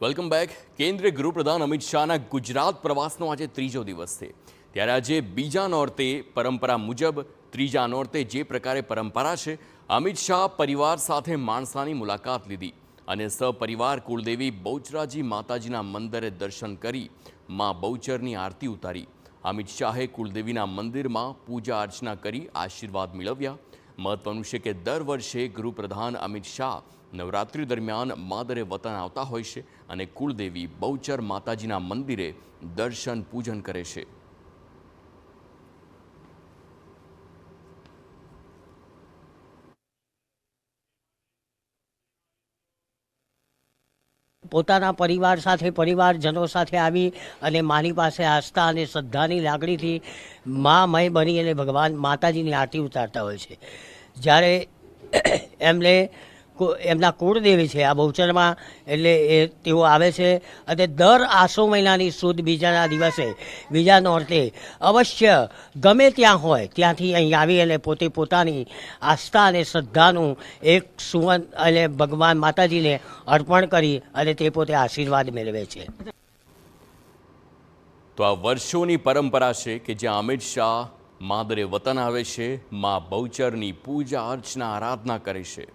Welcome back. કેન્દ્રીય ગૃહપ્રધાન અમિત શાહના ગુજરાત પ્રવાસનો આજે ત્રીજો દિવસ છે, ત્યારે આજે બીજા નોરતે પરંપરા મુજબ ત્રીજા નોરતે જે પ્રકારે પરંપરા છે, અમિત શાહ પરિવાર સાથે માણસાની મુલાકાત લીધી અને સપરિવાર કુળદેવી બહુચરાજી માતાજીના મંદિરે દર્શન કરી માં બહુચરની આરતી ઉતારી। અમિત શાહે કુળદેવીના મંદિરમાં પૂજા અર્ચના કરી આશીર્વાદ મેળવ્યા। મહત્વનું છે કે દર વર્ષે ગૃહપ્રધાન અમિત શાહ નવરાત્રિ દરમિયાન માદરે વતન આવતા હોય છે અને કુળદેવી બહુચર માતાજીના મંદિરે દર્શન પૂજન કરે છે। પોતાના પરિવાર સાથે પરિવારજનો સાથે આવી અને માની પાસે આસ્થા અને શ્રદ્ધાની લાગણીથી મય બની અને ભગવાન માતાજીની આરતી ઉતારતા હોય છે। જ્યારે એમને એમના કુળદેવી છે આ બહુચરમાં, એટલે તેઓ આવે છે અને દર આસો મહિનાની સુદ બીજાના દિવસે બીજા નોરતે અવશ્ય ગમે ત્યાં હોય ત્યાંથી અહીં આવી અને પોતે પોતાની આસ્થા અને શ્રદ્ધાનું એક સુવન અને ભગવાન માતાજીને અર્પણ કરી અને તે પોતે આશીર્વાદ મેળવે છે। તો આ વર્ષોની પરંપરા છે કે જ્યાં અમિત શાહ માદરે વતન આવે છે, માં બહુચરની પૂજા અર્ચના આરાધના કરે છે।